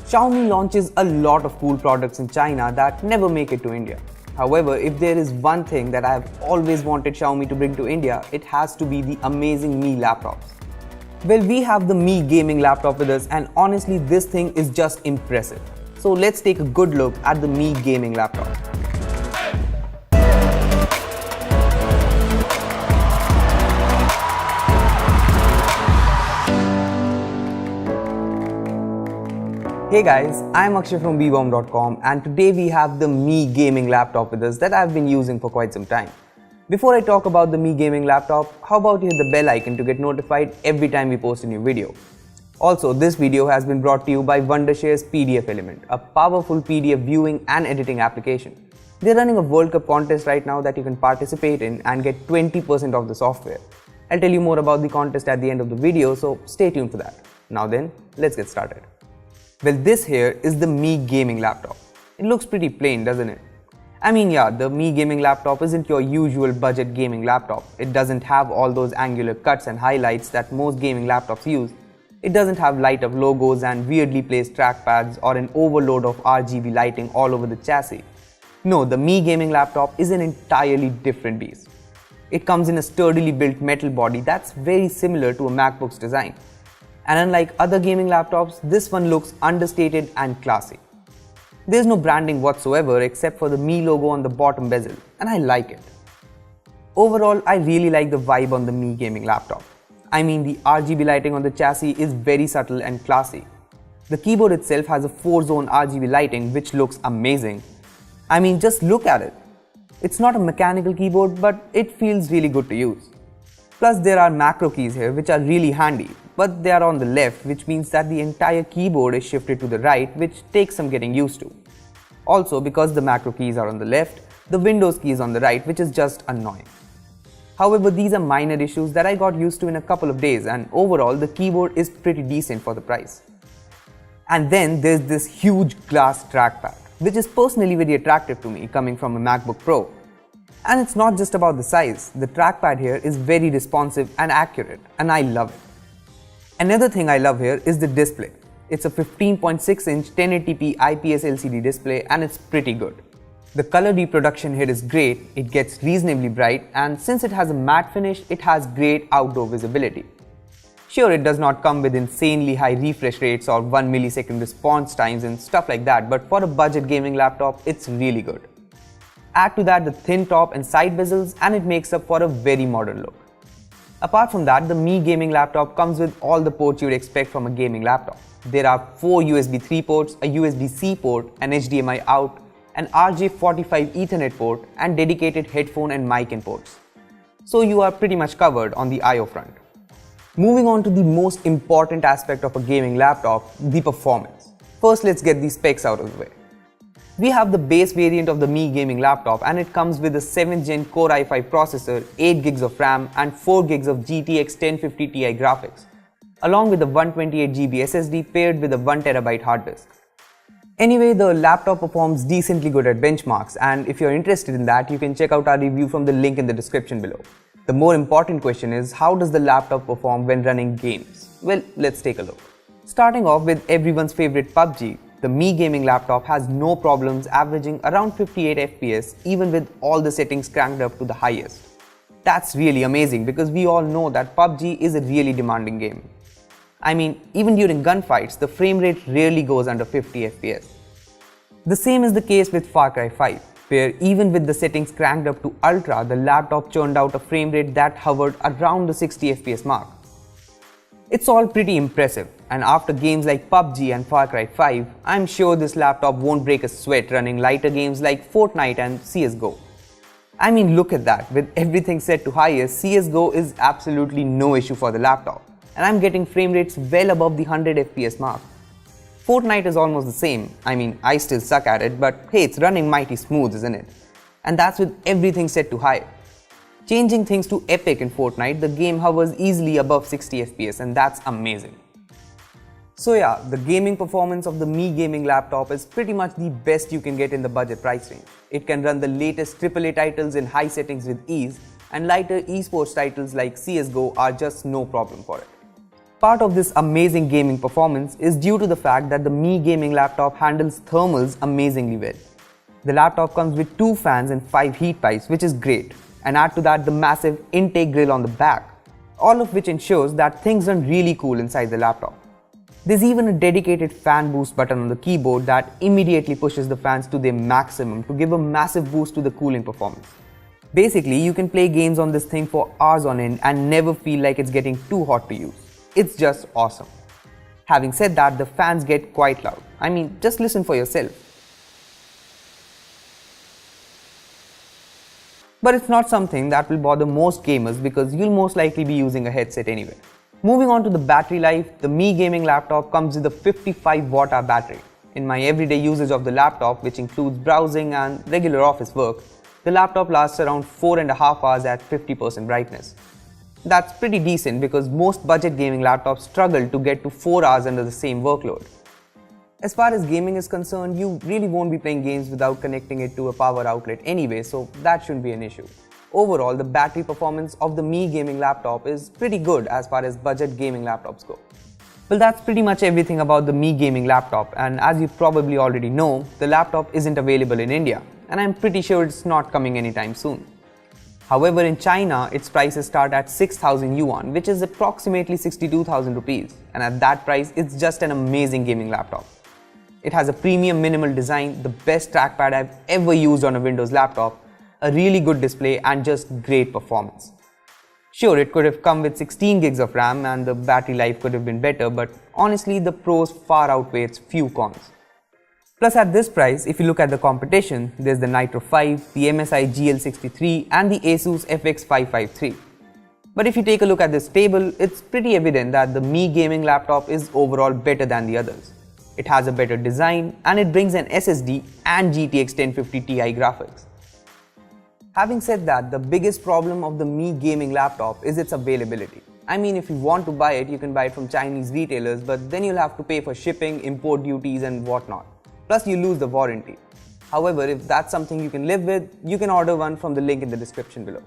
Xiaomi launches a lot of cool products in China that never make it to India. However, if there is one thing that I have always wanted Xiaomi to bring to India, it has to be the amazing Mi laptops. Well, we have the Mi gaming laptop with us, and honestly this thing is just impressive. So let's take a good look at the Mi gaming laptop. Hey guys, I'm Akshay from bbomb.com, and today we have the Mi gaming laptop with us that I've been using for quite some time. Before I talk about the Mi gaming laptop, how about you hit the bell icon to get notified every time we post a new video. Also, this video has been brought to you by Wondershare's PDF Element, a powerful PDF viewing and editing application. They're running a World Cup contest right now that you can participate in and get 20% off the software. I'll tell you more about the contest at the end of the video, so stay tuned for that. Now then, let's get started. Well, this here is the Mi gaming laptop. It looks pretty plain, doesn't it? I mean, yeah, the Mi gaming laptop isn't your usual budget gaming laptop. It doesn't have all those angular cuts and highlights that most gaming laptops use. It doesn't have light up logos and weirdly placed trackpads or an overload of RGB lighting all over the chassis. No, the Mi gaming laptop is an entirely different beast. It comes in a sturdily built metal body that's very similar to a MacBook's design. And unlike other gaming laptops, this one looks understated and classy. There's no branding whatsoever except for the Mi logo on the bottom bezel, and I like it. Overall, I really like the vibe on the Mi gaming laptop. I mean, the RGB lighting on the chassis is very subtle and classy. The keyboard itself has a 4-zone RGB lighting which looks amazing. I mean, just look at it. It's not a mechanical keyboard, but it feels really good to use. Plus, there are macro keys here which are really handy, but they are on the left, which means that the entire keyboard is shifted to the right, which takes some getting used to. Also, because the macro keys are on the left, the Windows key is on the right, which is just annoying. However, these are minor issues that I got used to in a couple of days, and overall the keyboard is pretty decent for the price. And then there's this huge glass trackpad, which is personally very attractive to me coming from a MacBook Pro. And it's not just about the size, the trackpad here is very responsive and accurate, and I love it. Another thing I love here is the display. It's a 15.6-inch 1080p IPS LCD display, and it's pretty good. The color reproduction here is great, it gets reasonably bright, and since it has a matte finish, it has great outdoor visibility. Sure, it does not come with insanely high refresh rates or 1 millisecond response times and stuff like that, but for a budget gaming laptop, it's really good. Add to that the thin top and side bezels, and it makes up for a very modern look. Apart from that, the Mi gaming laptop comes with all the ports you'd expect from a gaming laptop. There are 4 USB 3 ports, a USB-C port, an HDMI out, an RJ45 Ethernet port, and dedicated headphone and mic in ports. So you are pretty much covered on the I/O front. Moving on to the most important aspect of a gaming laptop, the performance. First, let's get the specs out of the way. We have the base variant of the Mi gaming laptop, and it comes with a 7th gen Core i5 processor, 8GB of RAM and 4GB of GTX 1050 Ti graphics, along with a 128GB SSD paired with a 1TB hard disk. Anyway, the laptop performs decently good at benchmarks, and if you're interested in that, you can check out our review from the link in the description below. The more important question is, how does the laptop perform when running games? Well, let's take a look. Starting off with everyone's favorite PUBG, the Mi gaming laptop has no problems averaging around 58 FPS even with all the settings cranked up to the highest. That's really amazing because we all know that PUBG is a really demanding game. I mean, even during gunfights, the frame rate rarely goes under 50 FPS. The same is the case with Far Cry 5, where even with the settings cranked up to Ultra, the laptop churned out a frame rate that hovered around the 60 FPS mark. It's all pretty impressive, and after games like PUBG and Far Cry 5, I'm sure this laptop won't break a sweat running lighter games like Fortnite and CSGO. I mean, look at that, with everything set to highest, CSGO is absolutely no issue for the laptop, and I'm getting frame rates well above the 100 FPS mark. Fortnite is almost the same. I mean, I still suck at it, but hey, it's running mighty smooth, isn't it? And that's with everything set to high. Changing things to epic in Fortnite, the game hovers easily above 60 FPS, and that's amazing. So yeah, the gaming performance of the Mi gaming laptop is pretty much the best you can get in the budget price range. It can run the latest AAA titles in high settings with ease, and lighter esports titles like CSGO are just no problem for it. Part of this amazing gaming performance is due to the fact that the Mi gaming laptop handles thermals amazingly well. The laptop comes with 2 fans and 5 heat pipes, which is great, and add to that the massive intake grill on the back, all of which ensures that things run really cool inside the laptop. There's even a dedicated fan boost button on the keyboard that immediately pushes the fans to their maximum to give a massive boost to the cooling performance. Basically, you can play games on this thing for hours on end and never feel like it's getting too hot to use. It's just awesome. Having said that, the fans get quite loud. I mean, just listen for yourself. But it's not something that will bother most gamers because you'll most likely be using a headset anyway. Moving on to the battery life, the Mi gaming laptop comes with a 55 watt-hour battery. In my everyday usage of the laptop, which includes browsing and regular office work, the laptop lasts around 4.5 hours at 50% brightness. That's pretty decent because most budget gaming laptops struggle to get to 4 hours under the same workload. As far as gaming is concerned, you really won't be playing games without connecting it to a power outlet anyway, so that shouldn't be an issue. Overall, the battery performance of the Mi gaming laptop is pretty good as far as budget gaming laptops go. Well, that's pretty much everything about the Mi gaming laptop, and as you probably already know, the laptop isn't available in India, and I'm pretty sure it's not coming anytime soon. However, in China, its prices start at 6,000 yuan, which is approximately 62,000 rupees, and at that price, it's just an amazing gaming laptop. It has a premium minimal design, the best trackpad I've ever used on a Windows laptop, a really good display, and just great performance. Sure, it could have come with 16 gigs of RAM and the battery life could have been better, but honestly, the pros far outweigh its few cons. Plus, at this price, if you look at the competition, there's the Nitro 5, the MSI GL63 and the Asus FX553. But if you take a look at this table, it's pretty evident that the Mi gaming laptop is overall better than the others. It has a better design and it brings an SSD and GTX 1050 Ti graphics. Having said that, the biggest problem of the Mi gaming laptop is its availability. I mean, if you want to buy it, you can buy it from Chinese retailers, but then you'll have to pay for shipping, import duties and whatnot. Plus, you lose the warranty. However, if that's something you can live with, you can order one from the link in the description below.